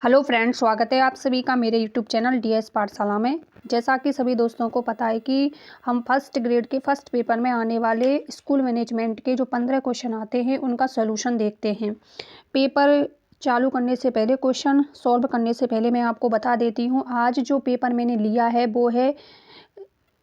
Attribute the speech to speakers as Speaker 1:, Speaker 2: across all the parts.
Speaker 1: Hello friends, स्वागत है आप सभी का मेरे यूट्यूब चैनल डीएस पाठशाला में। जैसा कि सभी दोस्तों को पता है कि हम फर्स्ट ग्रेड के फर्स्ट पेपर में आने वाले स्कूल मैनेजमेंट के जो 15 क्वेश्चन आते हैं उनका सॉल्यूशन देखते हैं। पेपर चालू करने से पहले, क्वेश्चन सॉल्व करने से पहले मैं आपको बता देती हूँ, आज जो पेपर मैंने लिया है वो है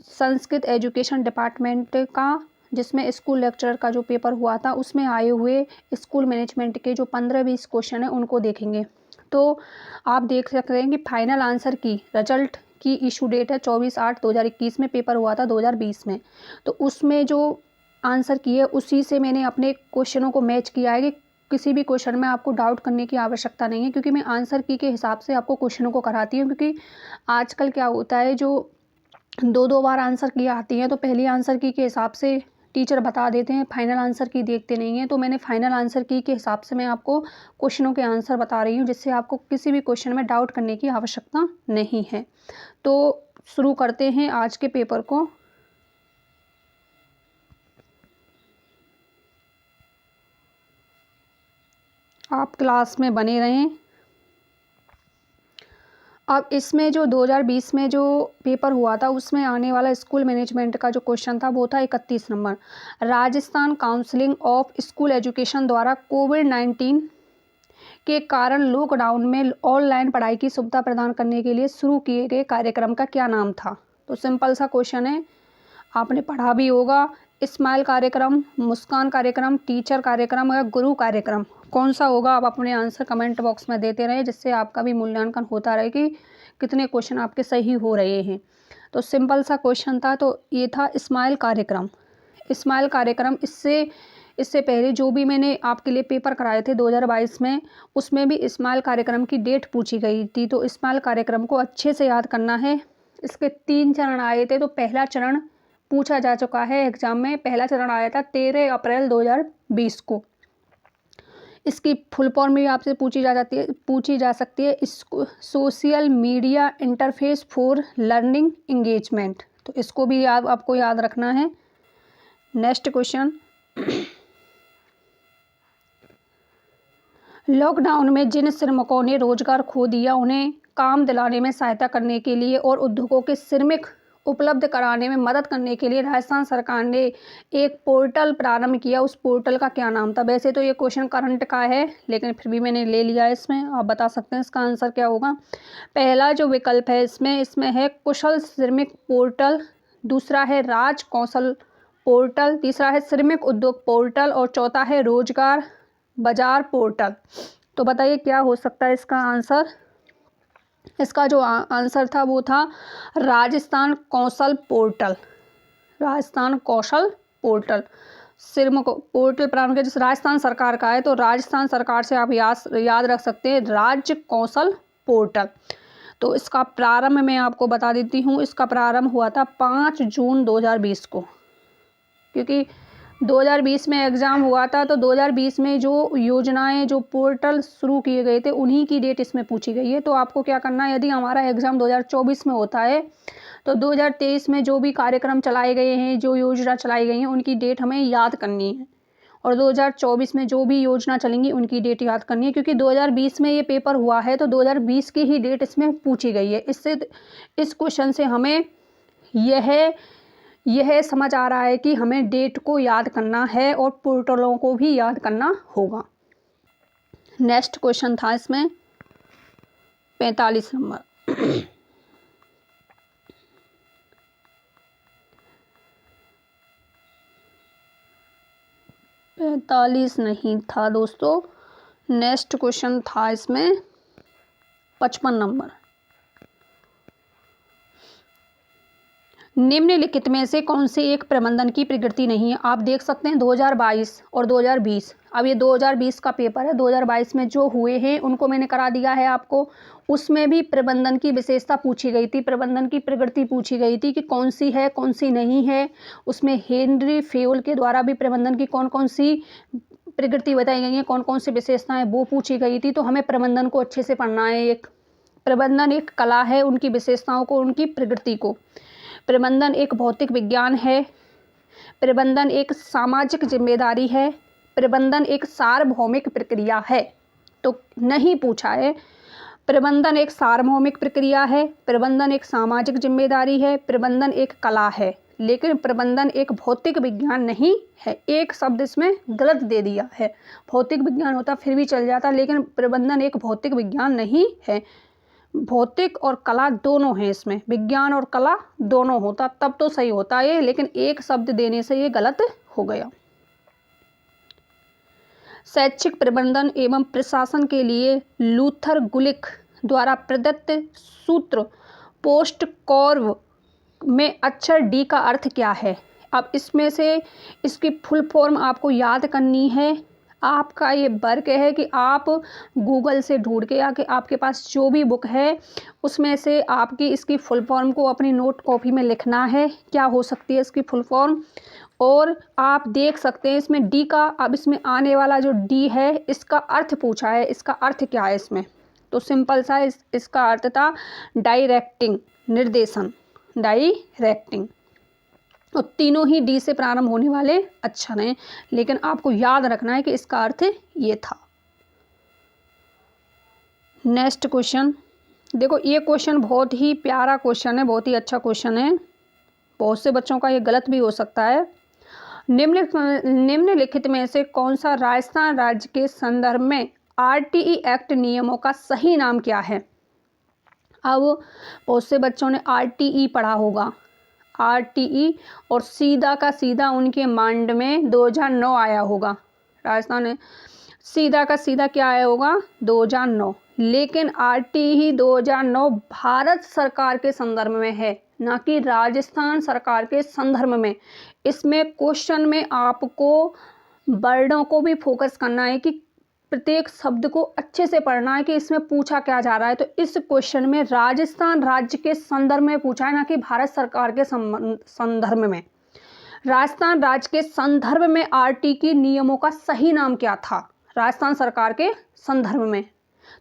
Speaker 1: संस्कृत एजुकेशन डिपार्टमेंट का, जिसमें स्कूल लेक्चरर का जो पेपर हुआ था उसमें आए हुए स्कूल मैनेजमेंट के जो 15-20 क्वेश्चन हैं उनको देखेंगे। तो आप देख सकते हैं कि फाइनल आंसर की रिजल्ट की इशू डेट है 24/8/2021 में, पेपर हुआ था 2020 में। तो उसमें जो आंसर की है उसी से मैंने अपने क्वेश्चनों को मैच किया है कि किसी भी क्वेश्चन में आपको डाउट करने की आवश्यकता नहीं है, क्योंकि मैं आंसर की के हिसाब से आपको क्वेश्चनों को कराती हूँ। क्योंकि आजकल क्या होता है, जो दो बार आंसर की आती हैं तो पहली आंसर की के हिसाब से टीचर बता देते हैं, फाइनल आंसर की देखते नहीं हैं। तो मैंने फाइनल आंसर की के हिसाब से मैं आपको क्वेश्चनों के आंसर बता रही हूँ, जिससे आपको किसी भी क्वेश्चन में डाउट करने की आवश्यकता नहीं है। तो शुरू करते हैं आज के पेपर को। आप क्लास में बने रहें। अब इसमें जो 2020 में जो पेपर हुआ था उसमें आने वाला स्कूल मैनेजमेंट का जो क्वेश्चन था वो था 31 number. Rajasthan counselling of school education द्वारा कोविड-19 के कारण लॉकडाउन में ऑनलाइन पढ़ाई की सुविधा प्रदान करने के लिए शुरू किए गए कार्यक्रम का क्या नाम था? तो सिंपल सा क्वेश्चन है, आपने पढ़ा भी होगा। स्माइल कार्यक्रम, मुस्कान कार्यक्रम, टीचर कार्यक्रम या गुरु कार्यक्रम, कौन सा होगा? आप अपने आंसर कमेंट बॉक्स में देते रहें, जिससे आपका भी मूल्यांकन होता रहे कि कितने क्वेश्चन आपके सही हो रहे हैं। तो सिंपल सा क्वेश्चन था, तो ये था स्माइल कार्यक्रम। स्माइल कार्यक्रम, इससे पहले जो भी मैंने आपके लिए पेपर कराए थे 2022 में, उसमें भी स्माइल कार्यक्रम की डेट पूछी गई थी। तो स्माइल कार्यक्रम को अच्छे से याद करना है। इसके 3 चरण आए थे। तो पहला चरण पूछा जा चुका है एग्जाम में। पहला चरण आया था 13 अप्रैल 2020 को। इसकी फुल फॉर्म भी आपसे पूछी जा सकती है, social media interface for learning engagement. तो इसको भी आपको याद रखना है। नेक्स्ट क्वेश्चन, लॉकडाउन में जिन श्रमिकों ने रोजगार खो दिया उन्हें काम दिलाने में सहायता करने के लिए और उद्योगों के श्रमिक उपलब्ध कराने में मदद करने के लिए राजस्थान सरकार ने एक पोर्टल प्रारंभ किया। उस पोर्टल का क्या नाम था? वैसे तो ये क्वेश्चन करंट का है, लेकिन फिर भी मैंने ले लिया है। इसमें आप बता सकते हैं इसका आंसर क्या होगा। पहला जो विकल्प है इसमें है कुशल श्रमिक पोर्टल, दूसरा है राज कौशल पोर्टल, तीसरा है श्रमिक उद्योग पोर्टल और चौथा है रोजगार बाजार पोर्टल। तो बताइए क्या हो सकता है इसका आंसर? इसका जो आंसर था वो था राजस्थान कौशल पोर्टल। राजस्थान कौशल पोर्टल श्रमिक पोर्टल प्रारंभ किया, जिस राजस्थान सरकार का है। तो राजस्थान सरकार से आप याद रख सकते हैं राज्य कौशल पोर्टल। तो इसका प्रारंभ मैं आपको बता देती हूँ। इसका प्रारंभ हुआ था 5 जून 2020 को, क्योंकि 2020 में एग्ज़ाम हुआ था। तो 2020 में जो योजनाएं, जो पोर्टल शुरू किए गए थे, उन्हीं की डेट इसमें पूछी गई है। तो आपको क्या करना है, यदि हमारा एग्ज़ाम 2024 में होता है तो 2023 में जो भी कार्यक्रम चलाए गए हैं, जो योजना चलाई गई हैं, उनकी डेट हमें याद करनी है। और 2024 में जो भी योजना चलेंगी उनकी डेट याद करनी है, क्योंकि 2020 में ये पेपर हुआ है तो 2020 की ही डेट इसमें पूछी गई है। इस क्वेश्चन से हमें यह समझ आ रहा है कि हमें डेट को याद करना है और पोर्टलों को भी याद करना होगा। नेक्स्ट क्वेश्चन था इसमें 45 नंबर। 45 नहीं था दोस्तों। नेक्स्ट क्वेश्चन था इसमें 55 नंबर। निम्नलिखित में से कौन से एक प्रबंधन की प्रकृति नहीं है? आप देख सकते हैं 2022 और 2020। अब ये 2020 का पेपर है, 2022 में जो हुए हैं उनको मैंने करा दिया है आपको। उसमें भी प्रबंधन की विशेषता पूछी गई थी, प्रबंधन की प्रकृति पूछी गई थी कि कौन सी है, कौन सी नहीं है। उसमें हेनरी फेयोल के द्वारा भी प्रबंधन की कौन कौन सी प्रकृति बताई गई है, कौन कौन सी विशेषताएं, वो पूछी गई थी। तो हमें प्रबंधन को अच्छे से पढ़ना है। एक प्रबंधन एक कला है, उनकी विशेषताओं को, उनकी प्रकृति को। प्रबंधन एक भौतिक विज्ञान है। प्रबंधन एक सामाजिक जिम्मेदारी है। प्रबंधन एक सार्वभौमिक प्रक्रिया है। तो नहीं पूछा है। प्रबंधन एक सार्वभौमिक प्रक्रिया है, प्रबंधन एक सामाजिक जिम्मेदारी है, प्रबंधन एक कला है, लेकिन प्रबंधन एक भौतिक विज्ञान नहीं है। एक शब्द इसमें गलत दे दिया है, भौतिक विज्ञान होता फिर भी चल जाता, लेकिन प्रबंधन एक भौतिक विज्ञान नहीं है। भौतिक और कला दोनों हैं इसमें, विज्ञान और कला दोनों होता तब तो सही होता ये, लेकिन एक शब्द देने से ये गलत हो गया। शैक्षिक प्रबंधन एवं प्रशासन के लिए लूथर गुलिक द्वारा प्रदत्त सूत्र पोस्ट कॉर्व में अक्षर डी का अर्थ क्या है। अब इसमें से इसकी फुल फॉर्म आपको याद करनी है। आपका ये वर्क है कि आप गूगल से ढूंढ के आके आपके पास जो भी बुक है उसमें से आपकी इसकी फुल फॉर्म को अपनी नोट कॉपी में लिखना है, क्या हो सकती है इसकी फुल फॉर्म। और आप देख सकते हैं इसमें डी का, अब इसमें आने वाला जो डी है इसका अर्थ पूछा है, इसका अर्थ क्या है इसमें, तो सिंपल सा इसका अर्थ था डायरेक्टिंग, निर्देशन, डायरेक्टिंग। और तीनों ही डी से प्रारंभ होने वाले अक्षर हैं, लेकिन आपको याद रखना है कि इसका अर्थ ये था। नेक्स्ट क्वेश्चन देखो, ये क्वेश्चन बहुत ही प्यारा क्वेश्चन है, बहुत ही अच्छा क्वेश्चन है, बहुत से बच्चों का ये गलत भी हो सकता है। निम्नलिखित में से कौन सा राजस्थान राज्य के संदर्भ में आरटीई एक्ट नियमों का सही नाम क्या है। अब बहुत से बच्चों ने आरटीई पढ़ा होगा, आरटीई, और सीधा का सीधा उनके माइंड में 2009 आया होगा, राजस्थान में सीधा का सीधा क्या आया होगा 2009, लेकिन आरटीई 2009 भारत सरकार के संदर्भ में है, ना कि राजस्थान सरकार के संदर्भ में। इसमें क्वेश्चन में आपको वर्डों को भी फोकस करना है कि प्रत्येक शब्द को अच्छे से पढ़ना है कि इसमें पूछा क्या जा रहा है। तो इस क्वेश्चन में राजस्थान राज्य के संदर्भ में पूछा है, ना कि भारत सरकार के संदर्भ में। राजस्थान राज्य के संदर्भ में आरटी की नियमों का सही नाम क्या था राजस्थान सरकार के संदर्भ में।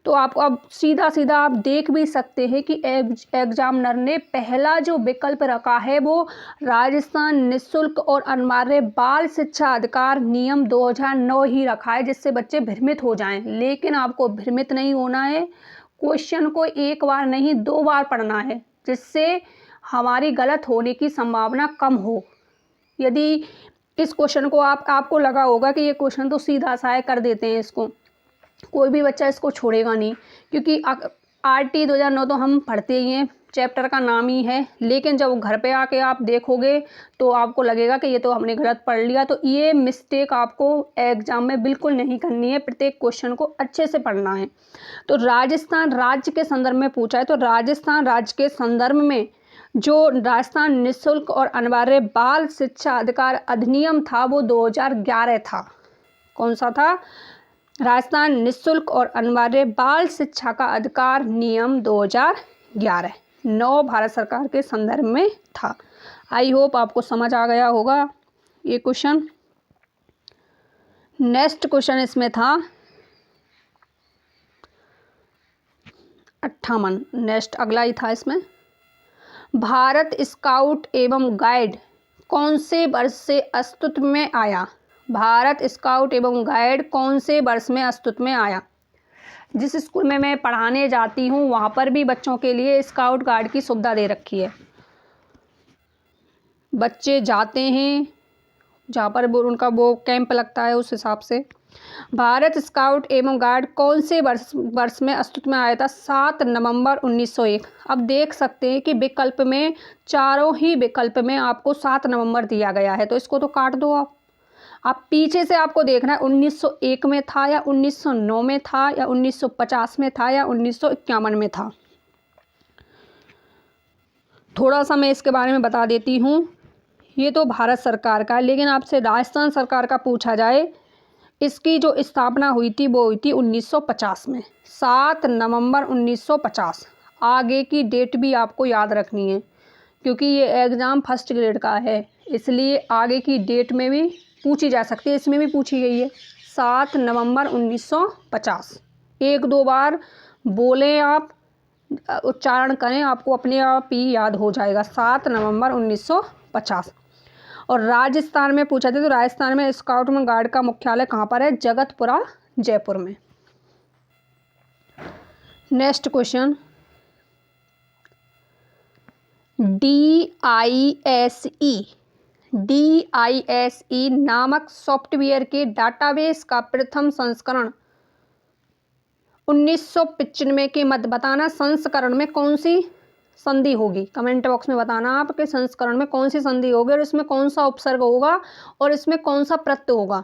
Speaker 1: तो आप अब सीधा सीधा आप देख भी सकते हैं कि एग्जामिनर ने पहला जो विकल्प रखा है वो राजस्थान निःशुल्क और अनिवार्य बाल शिक्षा अधिकार नियम 2009 ही रखा है, जिससे बच्चे भ्रमित हो जाएं। लेकिन आपको भ्रमित नहीं होना है, क्वेश्चन को एक बार नहीं 2 बार पढ़ना है, जिससे हमारी गलत होने की संभावना कम हो। यदि इस क्वेश्चन को आपको लगा होगा कि ये क्वेश्चन तो सीधा सा है, कर देते हैं इसको, कोई भी बच्चा इसको छोड़ेगा नहीं, क्योंकि आरटी 2009 तो हम पढ़ते ही हैं, चैप्टर का नाम ही है, लेकिन जब घर पे आके आप देखोगे तो आपको लगेगा कि ये तो हमने गलत पढ़ लिया। तो ये मिस्टेक आपको एग्जाम में बिल्कुल नहीं करनी है, प्रत्येक क्वेश्चन को अच्छे से पढ़ना है। तो राजस्थान राज्य के संदर्भ में पूछा है, तो राजस्थान राज्य के संदर्भ में जो राजस्थान निःशुल्क और अनिवार्य बाल शिक्षा अधिकार अधिनियम था वो 2011 था। कौन सा था? राजस्थान निःशुल्क और अनिवार्य बाल शिक्षा का अधिकार नियम 2011 9 भारत सरकार के संदर्भ में था। आई होप आपको समझ आ गया होगा ये क्वेश्चन। नेक्स्ट क्वेश्चन इसमें था 58, नेक्स्ट अगला ही था इसमें। भारत स्काउट एवं गाइड कौन से वर्ष से अस्तित्व में आया? भारत स्काउट एवं गाइड कौन से वर्ष में अस्तित्व में आया? जिस स्कूल में मैं पढ़ाने जाती हूँ वहाँ पर भी बच्चों के लिए स्काउट गाइड की सुविधा दे रखी है। बच्चे जाते हैं जहाँ पर उनका वो कैंप लगता है, उस हिसाब से। भारत स्काउट एवं गाइड कौन से वर्ष में अस्तित्व में आया था? 7 नवंबर 1901। अब देख सकते हैं कि विकल्प में, चारों ही विकल्प में आपको 7 नवंबर दिया गया है, तो इसको तो काट दो आप पीछे से आपको देखना है 1901 में था या 1909 में था या 1950 में था या 1951 में था। थोड़ा सा मैं इसके बारे में बता देती हूँ। ये तो भारत सरकार का है, लेकिन आपसे राजस्थान सरकार का पूछा जाए, इसकी जो स्थापना हुई थी वो हुई थी 1950 में, 7 नवंबर 1950। आगे की डेट भी आपको याद रखनी है, क्योंकि ये एग्ज़ाम फर्स्ट ग्रेड का है, इसलिए आगे की डेट में भी पूछी जा सकती है, इसमें भी पूछी गई है 7 नवंबर 1950। 1-2 बार बोलें आप, उच्चारण करें, आपको अपने आप ही याद हो जाएगा 7 नवंबर 1950। और राजस्थान में पूछा था, तो राजस्थान में स्काउट एवं गाइड का मुख्यालय कहाँ पर है? जगतपुरा, जयपुर में। नेक्स्ट क्वेश्चन, DISE नामक सॉफ्टवेयर के डाटाबेस का प्रथम संस्करण 1995 के मध्य बताना संस्करण में कौन सी संधि होगी। कमेंट बॉक्स में बताना आपके संस्करण में कौन सी संधि होगी और इसमें कौन सा उपसर्ग होगा और इसमें कौन सा प्रत्यय होगा।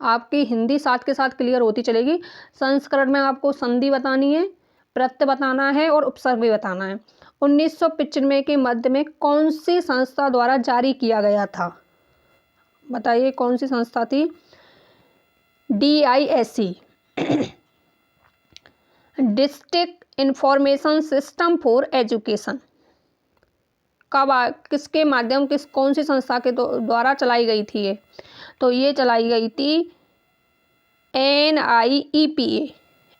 Speaker 1: आपकी हिंदी साथ के साथ क्लियर होती चलेगी। संस्करण में आपको संधि बतानी है, प्रत्यय बताना है और उपसर्ग भी बताना है। 1995 के मध्य में कौन सी संस्था द्वारा जारी किया गया था, बताइए कौन सी संस्था थी। DISE district information system for education कब किसके माध्यम कौन सी संस्था के द्वारा चलाई गई थी ये, तो ये चलाई गई थी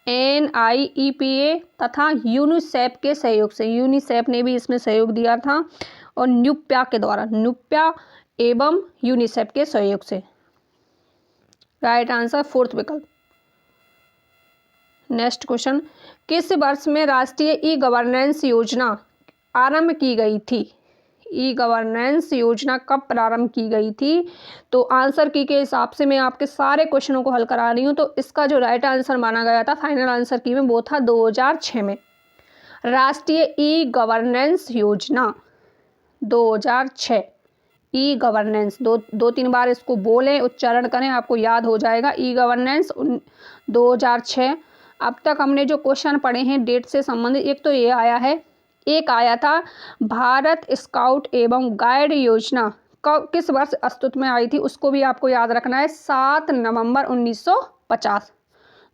Speaker 1: NIEPA तथा यूनिसेफ के सहयोग से। यूनिसेफ ने भी इसमें सहयोग दिया था और न्यूप्या एवं यूनिसेफ के सहयोग से। राइट आंसर फोर्थ विकल्प। नेक्स्ट क्वेश्चन, किस वर्ष में राष्ट्रीय ई गवर्नेंस योजना आरंभ की गई थी। ई गवर्नेंस योजना कब प्रारंभ की गई थी, तो आंसर की के हिसाब से मैं आपके सारे क्वेश्चनों को हल करा रही हूँ। तो इसका जो राइट आंसर माना गया था फाइनल आंसर की में वो था 2006 में। राष्ट्रीय ई गवर्नेंस योजना 2006 ई गवर्नेंस, दो तीन बार इसको बोलें, उच्चारण करें, आपको याद हो जाएगा। E governance 2006। अब तक हमने जो क्वेश्चन पढ़े हैं डेट से संबंधित, एक तो ये आया है, एक आया था भारत स्काउट एवं गाइड योजना किस वर्ष अस्तित्व में आई थी, उसको भी आपको याद रखना है, 7 नवंबर 1950।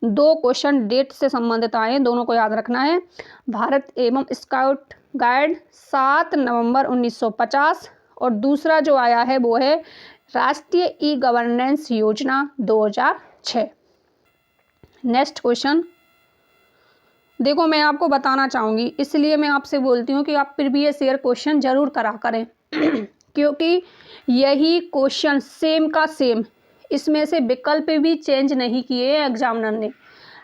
Speaker 1: दो क्वेश्चन डेट से संबंधित आए हैं, दोनों को याद रखना है। भारत एवं स्काउट गाइड 7 नवंबर 1950 और दूसरा जो आया है वो है राष्ट्रीय ई गवर्नेंस योजना 2006। नेक्स्ट क्वेश्चन, देखो मैं आपको बताना चाहूँगी, इसलिए मैं आपसे बोलती हूँ कि आप प्रीवियस ईयर क्वेश्चन जरूर करा करें क्योंकि यही क्वेश्चन सेम का सेम, इसमें से विकल्प भी चेंज नहीं किए एग्जामिनर ने।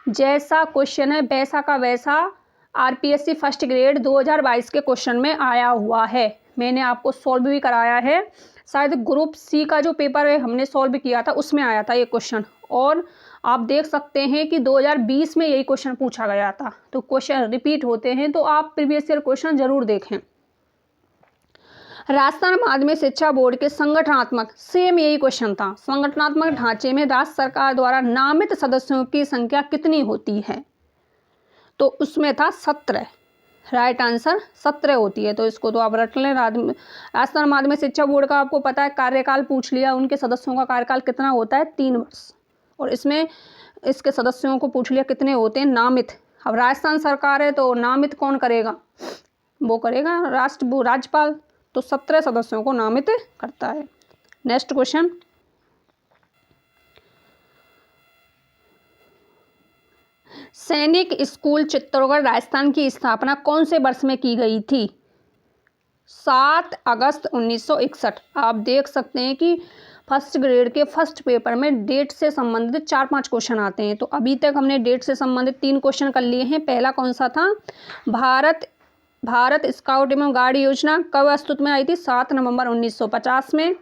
Speaker 1: जैसा क्वेश्चन है वैसा का वैसा RPSC फर्स्ट ग्रेड 2022 के क्वेश्चन में आया हुआ है। मैंने आपको सॉल्व भी कराया है, शायद ग्रुप C का जो पेपर है हमने सॉल्व किया था उसमें आया था ये क्वेश्चन, और आप देख सकते हैं कि 2020 में यही क्वेश्चन पूछा गया था। तो क्वेश्चन रिपीट होते हैं, तो आप प्रीवियस ईयर क्वेश्चन जरूर देखें। राजस्थान माध्यमिक शिक्षा बोर्ड के संगठनात्मक, सेम यही क्वेश्चन था, संगठनात्मक ढांचे में राज्य सरकार द्वारा नामित सदस्यों की संख्या कितनी होती है, तो उसमें था 17। राइट आंसर 17 होती है, तो इसको तो आप रट लें। राजस्थान माध्यमिक शिक्षा बोर्ड का आपको पता है कार्यकाल पूछ लिया, उनके सदस्यों का कार्यकाल कितना होता है, 3 वर्ष, और इसमें इसके सदस्यों को पूछ लिया कितने होते हैं नामित। अब राजस्थान सरकार है तो नामित कौन करेगा, वो करेगा राज्यपाल, तो 17 सदस्यों को नामित करता है। नेक्स्ट क्वेश्चन, सैनिक स्कूल चित्तौड़गढ़ राजस्थान की स्थापना कौन से वर्ष में की गई थी, 7 अगस्त 1961। आप देख सकते हैं कि फर्स्ट ग्रेड के फर्स्ट पेपर में डेट से संबंधित 4-5 क्वेश्चन आते हैं। तो अभी तक हमने डेट से संबंधित 3 क्वेश्चन कर लिए हैं। पहला कौन सा था, भारत स्काउट एवं गाइड योजना कब अस्तित्व में आई थी, 7 नवंबर 1950 में।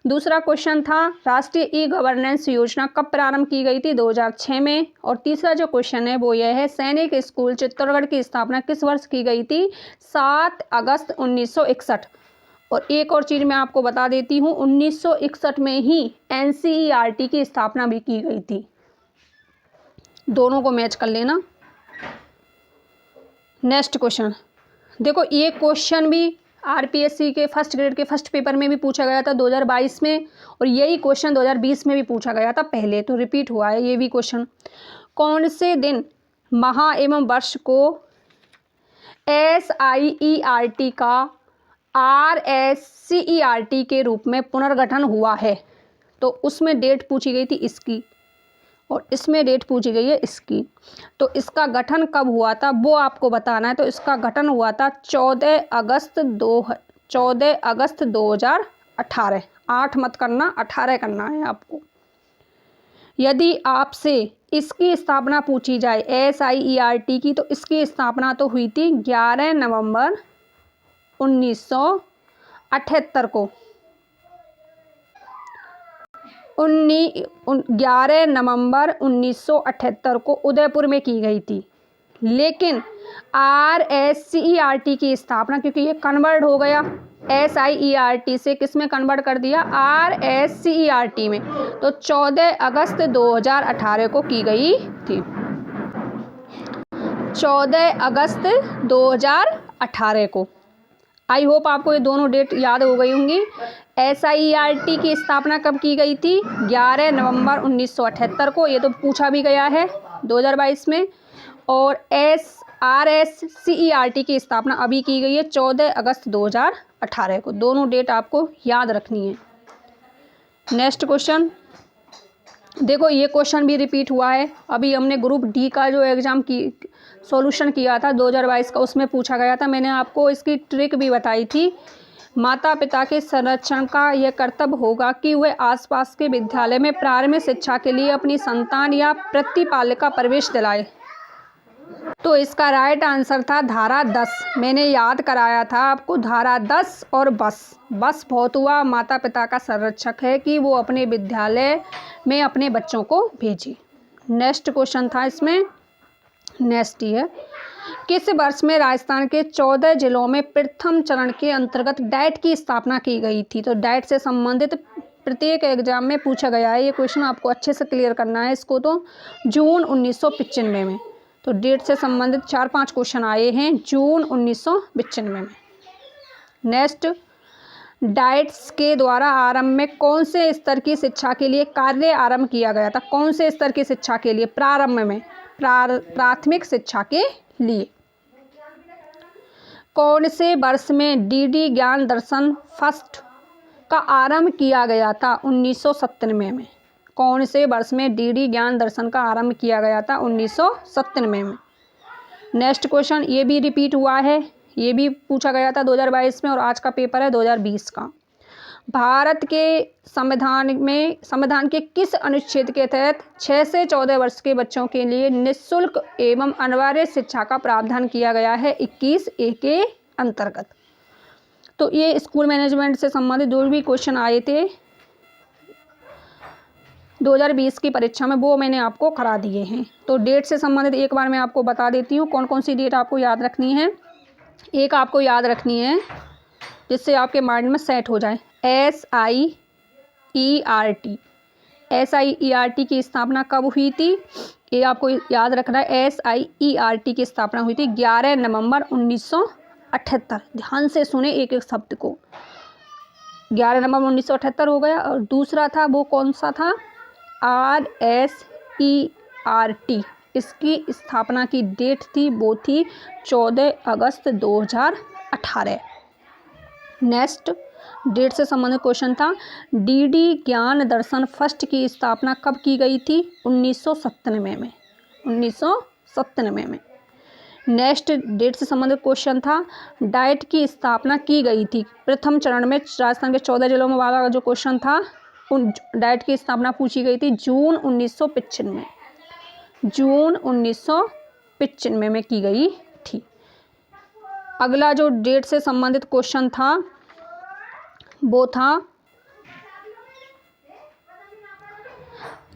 Speaker 1: दूसरा क्वेश्चन था राष्ट्रीय ई गवर्नेंस योजना कब प्रारंभ की गई थी, 2006 में। और तीसरा जो क्वेश्चन है वो यह है सैनिक स्कूल चित्तौड़गढ़ की स्थापना किस वर्ष की गई थी, 7 अगस्त 1961। और एक और चीज़ मैं आपको बता देती हूँ, 1961 में ही NCERT की स्थापना भी की गई थी। दोनों को मैच कर लेना। नेक्स्ट क्वेश्चन, देखो ये क्वेश्चन भी RPSC के फर्स्ट ग्रेड के फर्स्ट पेपर में भी पूछा गया था 2022 में, और यही क्वेश्चन 2020 में भी पूछा गया था पहले, तो रिपीट हुआ है ये भी क्वेश्चन। कौन से दिन माह एवं वर्ष को SIERT का RSCERT के रूप में पुनर्गठन हुआ है, तो उसमें डेट पूछी गई थी इसकी और इसमें डेट पूछी गई है इसकी। तो इसका गठन कब हुआ था वो आपको बताना है। तो इसका गठन हुआ था 14 अगस्त 2018। 8 मत करना, 18 करना है आपको। यदि आपसे इसकी स्थापना पूछी जाए SIERT की, तो इसकी स्थापना तो हुई थी 11 नवंबर 1978 को। 11 नवंबर 1978 को उदयपुर में की गई थी। लेकिन RSCERT की स्थापना, क्योंकि ये कन्वर्ट हो गया SIERT से, किस में कन्वर्ट कर दिया, RSCERT में, तो 14 अगस्त 2018 को की गई थी। 14 अगस्त 2018 को। आई होप आपको ये दोनों डेट याद हो गई होंगी। SIERT की स्थापना कब की गई थी, 11 नवंबर 1978 को, ये तो पूछा भी गया है 2022 में। और RSCERT की स्थापना अभी की गई है 14 अगस्त 2018 को। दोनों डेट आपको याद रखनी है। नेक्स्ट क्वेश्चन देखो, ये क्वेश्चन भी रिपीट हुआ है। अभी हमने ग्रुप डी का जो एग्ज़ाम की सॉल्यूशन किया था 2022 का, उसमें पूछा गया था। मैंने आपको इसकी ट्रिक भी बताई थी। माता पिता के संरक्षण का यह कर्तव्य होगा कि वे आसपास के विद्यालय में प्रारंभिक शिक्षा के लिए अपनी संतान या प्रतिपालिका प्रवेश दिलाए। तो इसका राइट आंसर था धारा 10। मैंने याद कराया था आपको, धारा 10 और बस बहुत हुआ माता पिता का संरक्षक है कि वो अपने विद्यालय में अपने बच्चों को भेजे। नेक्स्ट क्वेश्चन था इसमें, नेक्स्ट ही है, किस वर्ष में राजस्थान के 14 जिलों में प्रथम चरण के अंतर्गत डाइट की स्थापना की गई थी। तो डाइट से संबंधित प्रत्येक एग्जाम में पूछा गया है ये क्वेश्चन, आपको अच्छे से क्लियर करना है इसको। तो जून 1995 में। तो डेट से संबंधित 4-5 क्वेश्चन आए हैं जून 1995 में। नेक्स्ट, डाइट्स के द्वारा आरंभ में कौन से स्तर की शिक्षा के लिए कार्य आरंभ किया गया था। कौन से स्तर की शिक्षा के लिए, प्रारंभ में, प्राथमिक शिक्षा के लिए। कौन से वर्ष में DD ज्ञान दर्शन फर्स्ट का आरंभ किया गया था, 1997 में। कौन से वर्ष में DD ज्ञान दर्शन का आरंभ किया गया था, 1997 में। नेक्स्ट क्वेश्चन ये भी रिपीट हुआ है, ये भी पूछा गया था 2022 में और आज का पेपर है 2020 का। भारत के संविधान के किस अनुच्छेद के तहत 6 से 14 वर्ष के बच्चों के लिए निःशुल्क एवं अनिवार्य शिक्षा का प्रावधान किया गया है, 21A के अंतर्गत। तो ये स्कूल मैनेजमेंट से संबंधित जो भी क्वेश्चन आए थे 2020 की परीक्षा में, वो मैंने आपको करा दिए हैं। तो डेट से संबंधित एक बार मैं आपको बता देती हूँ कौन कौन सी डेट आपको याद रखनी है। एक आपको याद रखनी है जिससे आपके माइंड में सेट हो जाए, SIERT की स्थापना कब हुई थी, ये आपको याद रखना है। SIERT की स्थापना हुई थी 11 नवंबर 1978। ध्यान से सुने एक एक शब्द को। 11 नवंबर 1978 हो गया। और दूसरा था वो कौन सा था, RSERT। इसकी स्थापना की डेट थी वो थी 14 अगस्त 2018। नेक्स्ट, डेट से संबंधित क्वेश्चन था, DD ज्ञान दर्शन फर्स्ट की स्थापना कब की गई थी, 1997 में। 1997 में। नेक्स्ट, डेट से संबंधित क्वेश्चन था, डाइट की स्थापना की गई थी प्रथम चरण में राजस्थान के 14 जिलों में वाला जो क्वेश्चन था, उन डाइट की स्थापना पूछी गई थी जून 1995। जून 1995 में की गई थी। अगला जो डेट से संबंधित क्वेश्चन था वो था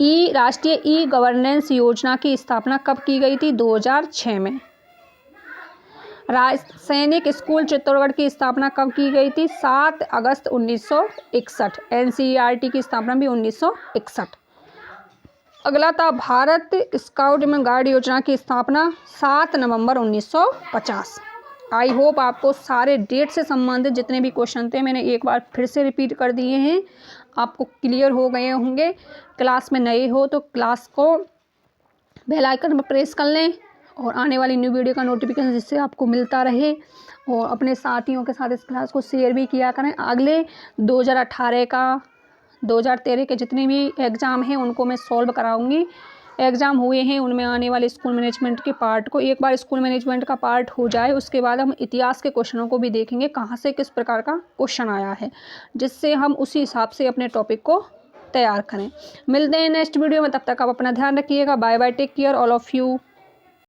Speaker 1: राष्ट्रीय ई गवर्नेंस योजना की स्थापना कब की गई थी, 2006 में। सैनिक स्कूल चित्तौड़गढ़ की स्थापना कब की गई थी, 7 अगस्त 1961। NCERT की स्थापना भी 1961। अगला था भारत स्काउट एवं गाइड योजना की स्थापना 7 नवंबर 1950। आई होप आपको सारे डेट से संबंधित जितने भी क्वेश्चन थे मैंने एक बार फिर से रिपीट कर दिए हैं, आपको क्लियर हो गए होंगे। क्लास में नए हो तो क्लास को बेल आइकन पर प्रेस कर लें और आने वाली न्यू वीडियो का नोटिफिकेशन जिससे आपको मिलता रहे, और अपने साथियों के साथ इस क्लास को शेयर भी किया करें। अगले 2018 का 2013 के जितने भी एग्ज़ाम हैं उनको मैं सॉल्व कराऊंगी। एग्ज़ाम हुए हैं उनमें आने वाले स्कूल मैनेजमेंट के पार्ट को, एक बार स्कूल मैनेजमेंट का पार्ट हो जाए उसके बाद हम इतिहास के क्वेश्चनों को भी देखेंगे, कहाँ से किस प्रकार का क्वेश्चन आया है, जिससे हम उसी हिसाब से अपने टॉपिक को तैयार करें। मिलते हैं नेक्स्ट वीडियो में, तब तक आप अपना ध्यान रखिएगा। Bye bye, take care all of you.